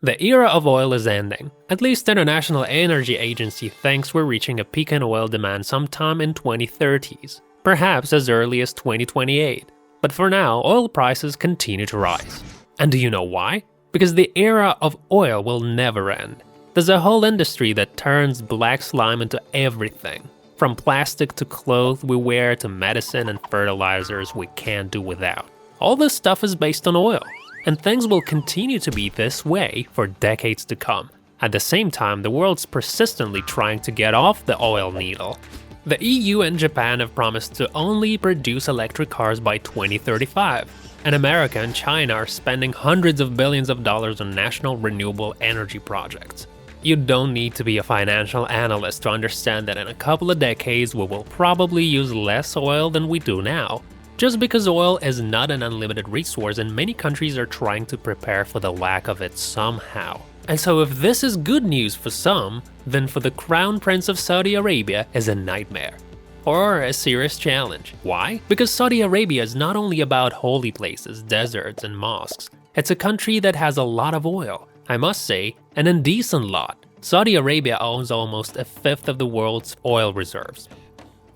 The era of oil is ending. At least the International Energy Agency thinks we're reaching a peak in oil demand sometime in 2030s, perhaps as early as 2028. But for now, oil prices continue to rise. And do you know why? Because the era of oil will never end. There's a whole industry that turns black slime into everything. From plastic to clothes we wear to medicine and fertilizers we can't do without. All this stuff is based on oil. And things will continue to be this way for decades to come. At the same time, the world's persistently trying to get off the oil needle. The EU and Japan have promised to only produce electric cars by 2035, and America and China are spending hundreds of billions of dollars on national renewable energy projects. You don't need to be a financial analyst to understand that in a couple of decades we will probably use less oil than we do now. Just because oil is not an unlimited resource and many countries are trying to prepare for the lack of it somehow. And so if this is good news for some, then for the Crown Prince of Saudi Arabia is a nightmare. Or a serious challenge. Why? Because Saudi Arabia is not only about holy places, deserts, and mosques. It's a country that has a lot of oil. I must say, an indecent lot. Saudi Arabia owns almost a fifth of the world's oil reserves.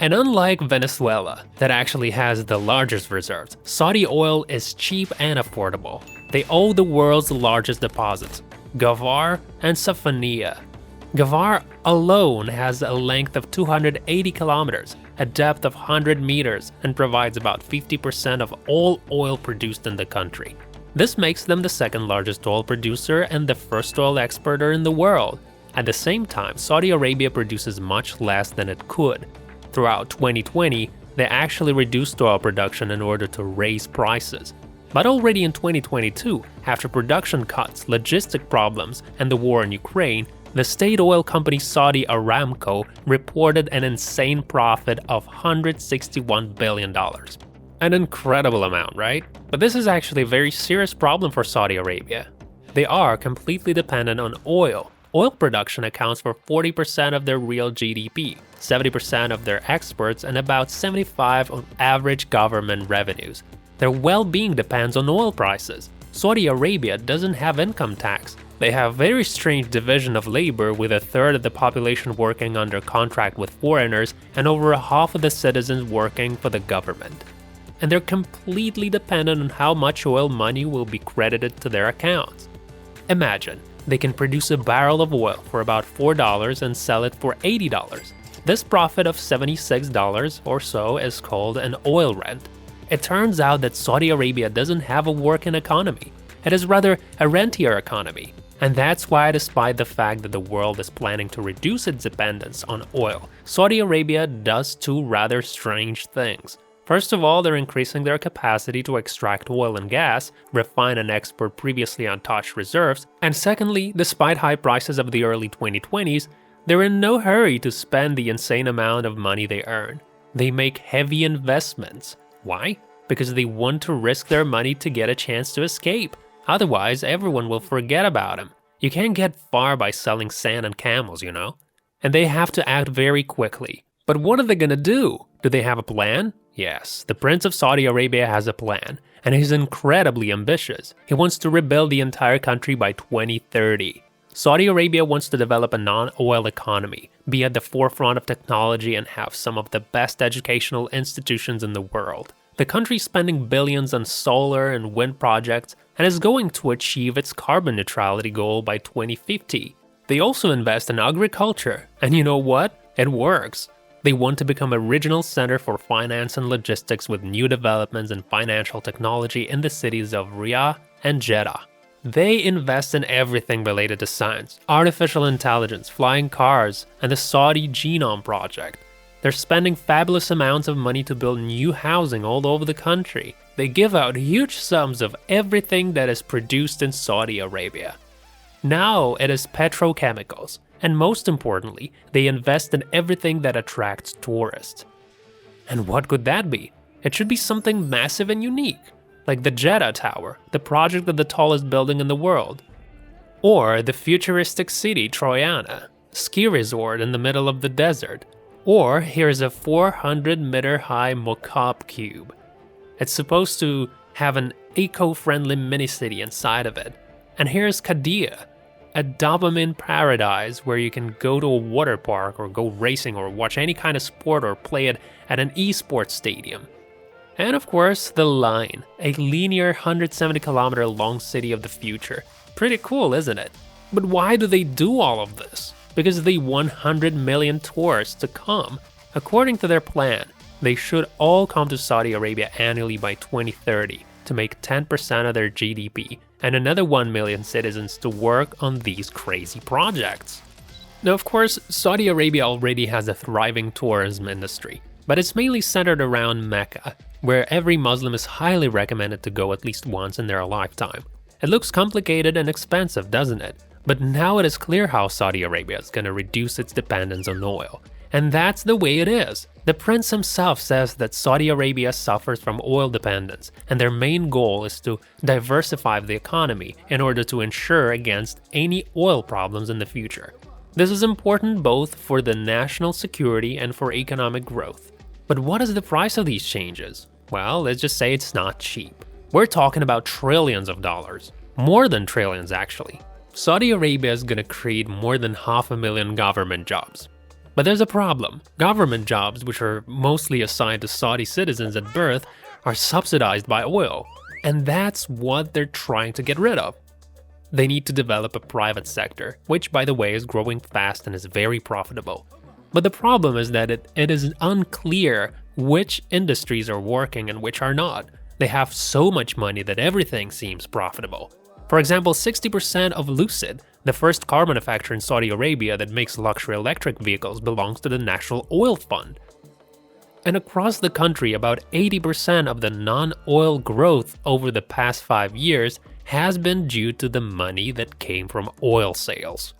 And unlike Venezuela, that actually has the largest reserves, Saudi oil is cheap and affordable. They own the world's largest deposits, Ghawar and Safaniya. Ghawar alone has a length of 280 kilometers, a depth of 100 meters, and provides about 50% of all oil produced in the country. This makes them the second largest oil producer and the first oil exporter in the world. At the same time, Saudi Arabia produces much less than it could. Throughout 2020, they actually reduced oil production in order to raise prices. But already in 2022, after production cuts, logistic problems, and the war in Ukraine, the state oil company Saudi Aramco reported an insane profit of $161 billion. An incredible amount, right? But this is actually a very serious problem for Saudi Arabia. They are completely dependent on oil. Oil production accounts for 40% of their real GDP, 70% of their exports, and about 75% on average government revenues. Their well-being depends on oil prices. Saudi Arabia doesn't have income tax. They have a very strange division of labor with a third of the population working under contract with foreigners and over half of the citizens working for the government. And they're completely dependent on how much oil money will be credited to their accounts. Imagine, they can produce a barrel of oil for about $4 and sell it for $80. This profit of $76 or so is called an oil rent. It turns out that Saudi Arabia doesn't have a working economy. It is rather a rentier economy. And that's why, despite the fact that the world is planning to reduce its dependence on oil, Saudi Arabia does two rather strange things. First of all, they're increasing their capacity to extract oil and gas, refine and export previously untouched reserves, and secondly, despite high prices of the early 2020s, they're in no hurry to spend the insane amount of money they earn. They make heavy investments. Why? Because they want to risk their money to get a chance to escape. Otherwise, everyone will forget about them. You can't get far by selling sand and camels, you know? And they have to act very quickly. But what are they gonna do? Do they have a plan? Yes, the Prince of Saudi Arabia has a plan, and he's incredibly ambitious. He wants to rebuild the entire country by 2030. Saudi Arabia wants to develop a non-oil economy, be at the forefront of technology, and have some of the best educational institutions in the world. The country's spending billions on solar and wind projects and is going to achieve its carbon neutrality goal by 2050. They also invest in agriculture, and you know what? It works. They want to become a regional center for finance and logistics with new developments in financial technology in the cities of Riyadh and Jeddah. They invest in everything related to science, artificial intelligence, flying cars, and the Saudi Genome Project. They're spending fabulous amounts of money to build new housing all over the country. They give out huge sums of everything that is produced in Saudi Arabia. Now it is petrochemicals. And most importantly, they invest in everything that attracts tourists. And what could that be? It should be something massive and unique, like the Jeddah Tower, the project of the tallest building in the world. Or the futuristic city Troyana, ski resort in the middle of the desert. Or here's a 400-meter-high Mokab cube. It's supposed to have an eco-friendly mini-city inside of it. And here's Qadiyah, a dopamine paradise where you can go to a water park or go racing or watch any kind of sport or play it at an esports stadium. And of course, the Line, a linear 170-kilometer long city of the future. Pretty cool, isn't it? But why do they do all of this? Because they want 100 million tourists to come. According to their plan, they should all come to Saudi Arabia annually by 2030 to make 10% of their GDP and another 1 million citizens to work on these crazy projects. Now, of course, Saudi Arabia already has a thriving tourism industry, but it's mainly centered around Mecca, where every Muslim is highly recommended to go at least once in their lifetime. It looks complicated and expensive, doesn't it? But now it is clear how Saudi Arabia is going to reduce its dependence on oil. And that's the way it is. The prince himself says that Saudi Arabia suffers from oil dependence, and their main goal is to diversify the economy in order to ensure against any oil problems in the future. This is important both for the national security and for economic growth. But what is the price of these changes? Well, let's just say it's not cheap. We're talking about trillions of dollars. More than trillions, actually. Saudi Arabia is gonna create more than 500,000 government jobs. But there's a problem. Government jobs, which are mostly assigned to Saudi citizens at birth, are subsidized by oil. And that's what they're trying to get rid of. They need to develop a private sector, which, by the way, is growing fast and is very profitable. But the problem is that it is unclear which industries are working and which are not. They have so much money that everything seems profitable. For example, 60% of Lucid, the first car manufacturer in Saudi Arabia that makes luxury electric vehicles, belongs to the National Oil Fund. And across the country, about 80% of the non-oil growth over the past 5 years has been due to the money that came from oil sales.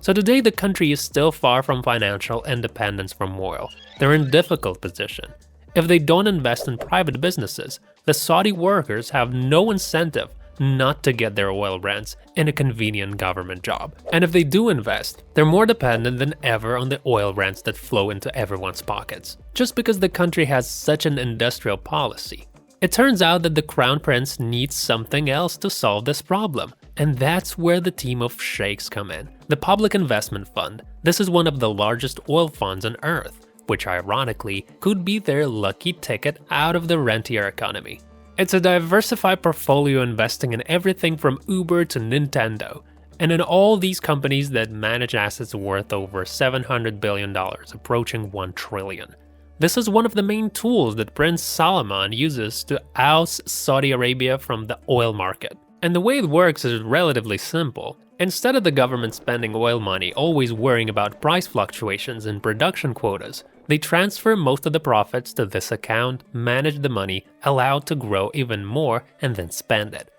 So today the country is still far from financial independence from oil. They're in a difficult position. If they don't invest in private businesses, the Saudi workers have no incentive not to get their oil rents in a convenient government job. And if they do invest, they're more dependent than ever on the oil rents that flow into everyone's pockets, just because the country has such an industrial policy. It turns out that the Crown Prince needs something else to solve this problem, and that's where the team of sheikhs come in. The Public Investment Fund. This is one of the largest oil funds on Earth, which ironically could be their lucky ticket out of the rentier economy. It's a diversified portfolio investing in everything from Uber to Nintendo, and in all these companies that manage assets worth over $700 billion, approaching $1 trillion. This is one of the main tools that Prince Salman uses to oust Saudi Arabia from the oil market. And the way it works is relatively simple. Instead of the government spending oil money always worrying about price fluctuations and production quotas, they transfer most of the profits to this account, manage the money, allow it to grow even more, and then spend it.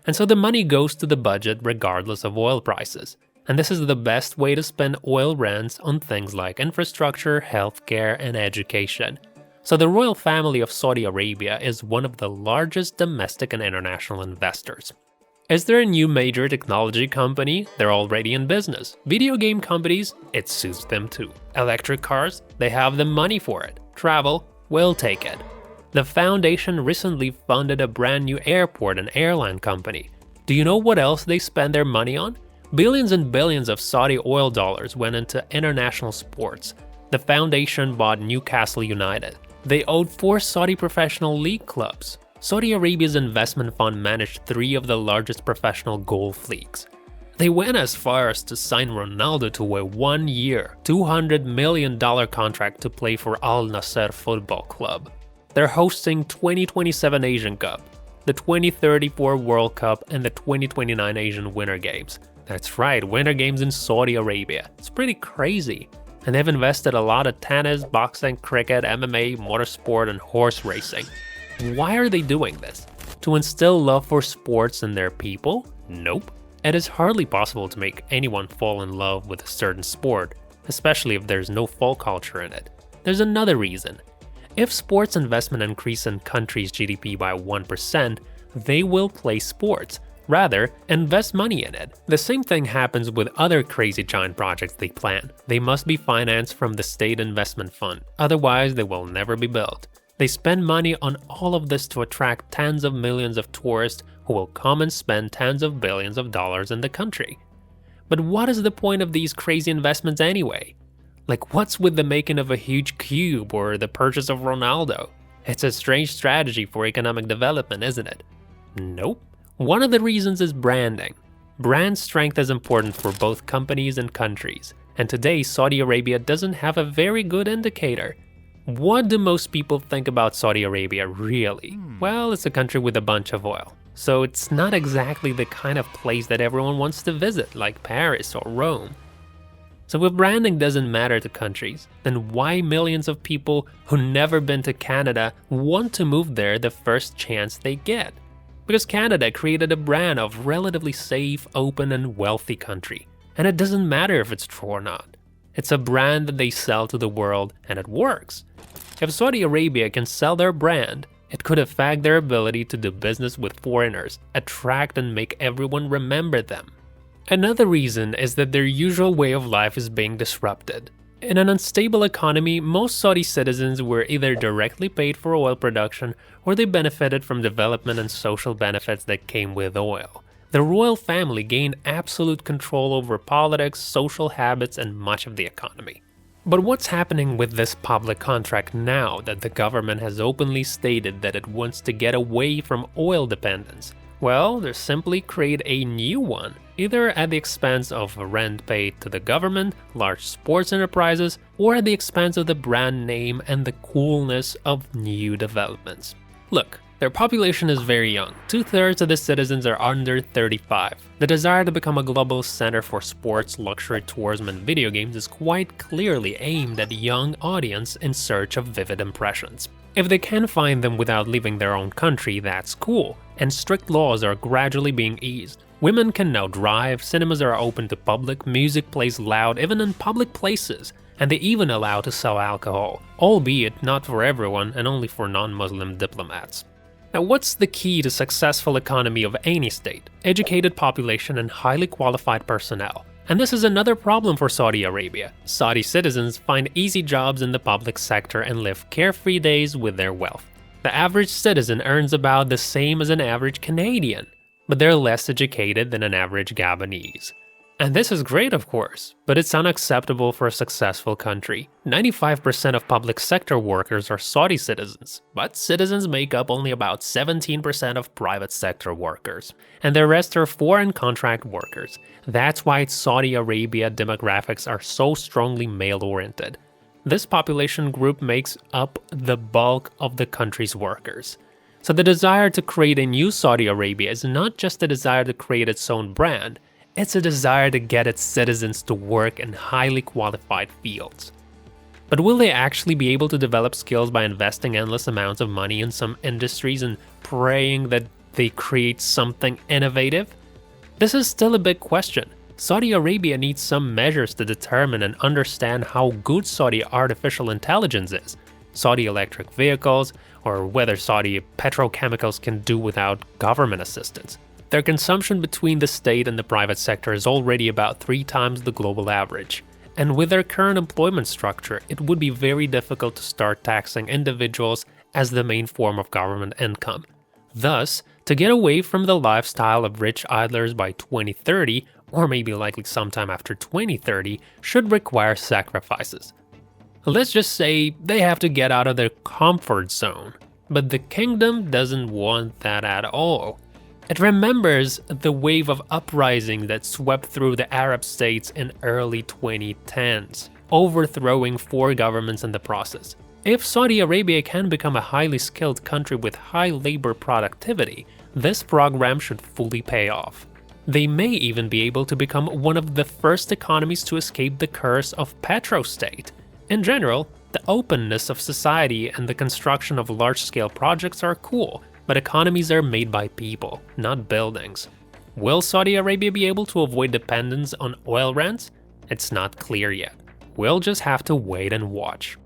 And so the money goes to the budget regardless of oil prices. And this is the best way to spend oil rents on things like infrastructure, healthcare, and education. So the royal family of Saudi Arabia is one of the largest domestic and international investors. Is there a new major technology company? They're already in business. Video game companies? It suits them too. Electric cars? They have the money for it. Travel? We'll take it. The foundation recently funded a brand new airport and airline company. Do you know what else they spend their money on? Billions and billions of Saudi oil dollars went into international sports. The foundation bought Newcastle United. They owned 4 Saudi professional league clubs. Saudi Arabia's investment fund managed 3 of the largest professional golf leagues. They went as far as to sign Ronaldo to a 1-year, $200 million contract to play for Al Nassr Football Club. They're hosting 2027 Asian Cup, the 2034 World Cup, and the 2029 Asian Winter Games. That's right, Winter Games in Saudi Arabia. It's pretty crazy. And they've invested a lot of tennis, boxing, cricket, MMA, motorsport, and horse racing. Why are they doing this? To instill love for sports in their people? Nope. It is hardly possible to make anyone fall in love with a certain sport, especially if there's no folk culture in it. There's another reason. If sports investment increase in countries' GDP by 1%, they will play sports. Rather, invest money in it. The same thing happens with other crazy giant projects they plan. They must be financed from the state investment fund, otherwise they will never be built. They spend money on all of this to attract tens of millions of tourists who will come and spend tens of billions of dollars in the country. But what is the point of these crazy investments anyway? Like, what's with the making of a huge cube or the purchase of Ronaldo? It's a strange strategy for economic development, isn't it? Nope. One of the reasons is branding. Brand strength is important for both companies and countries, and today Saudi Arabia doesn't have a very good indicator. What do most people think about Saudi Arabia, really? Well, it's a country with a bunch of oil, so it's not exactly the kind of place that everyone wants to visit, like Paris or Rome. So if branding doesn't matter to countries, then why millions of people who never been to Canada want to move there the first chance they get? Because Canada created a brand of relatively safe, open, and wealthy country. And it doesn't matter if it's true or not. It's a brand that they sell to the world, and it works. If Saudi Arabia can sell their brand, it could affect their ability to do business with foreigners, attract and make everyone remember them. Another reason is that their usual way of life is being disrupted. In an unstable economy, most Saudi citizens were either directly paid for oil production or they benefited from development and social benefits that came with oil. The royal family gained absolute control over politics, social habits, and much of the economy. But what's happening with this public contract now that the government has openly stated that it wants to get away from oil dependence? Well, they simply create a new one, either at the expense of rent paid to the government, large sports enterprises, or at the expense of the brand name and the coolness of new developments. Look, their population is very young. 2/3 of the citizens are under 35. The desire to become a global center for sports, luxury tourism, and video games is quite clearly aimed at a young audience in search of vivid impressions. If they can find them without leaving their own country, that's cool, and strict laws are gradually being eased. Women can now drive, cinemas are open to public, music plays loud even in public places, and they even allow to sell alcohol, albeit not for everyone and only for non-Muslim diplomats. Now, what's the key to successful economy of any state? Educated population and highly qualified personnel. And this is another problem for Saudi Arabia. Saudi citizens find easy jobs in the public sector and live carefree days with their wealth. The average citizen earns about the same as an average Canadian, but they're less educated than an average Gabonese. And this is great, of course, but it's unacceptable for a successful country. 95% of public sector workers are Saudi citizens, but citizens make up only about 17% of private sector workers, and the rest are foreign contract workers. That's why Saudi Arabia demographics are so strongly male-oriented. This population group makes up the bulk of the country's workers. So the desire to create a new Saudi Arabia is not just a desire to create its own brand, it's a desire to get its citizens to work in highly qualified fields. But will they actually be able to develop skills by investing endless amounts of money in some industries and praying that they create something innovative? This is still a big question. Saudi Arabia needs some measures to determine and understand how good Saudi artificial intelligence is, Saudi electric vehicles, or whether Saudi petrochemicals can do without government assistance. Their consumption between the state and the private sector is already about 3 times the global average. And with their current employment structure, it would be very difficult to start taxing individuals as the main form of government income. Thus, to get away from the lifestyle of rich idlers by 2030, or maybe likely sometime after 2030, should require sacrifices. Let's just say they have to get out of their comfort zone. But the kingdom doesn't want that at all. It remembers the wave of uprising that swept through the Arab states in early 2010s, overthrowing 4 governments in the process. If Saudi Arabia can become a highly skilled country with high labor productivity, this program should fully pay off. They may even be able to become one of the first economies to escape the curse of petrostate. In general, the openness of society and the construction of large-scale projects are cool, but economies are made by people, not buildings. Will Saudi Arabia be able to avoid dependence on oil rents? It's not clear yet. We'll just have to wait and watch.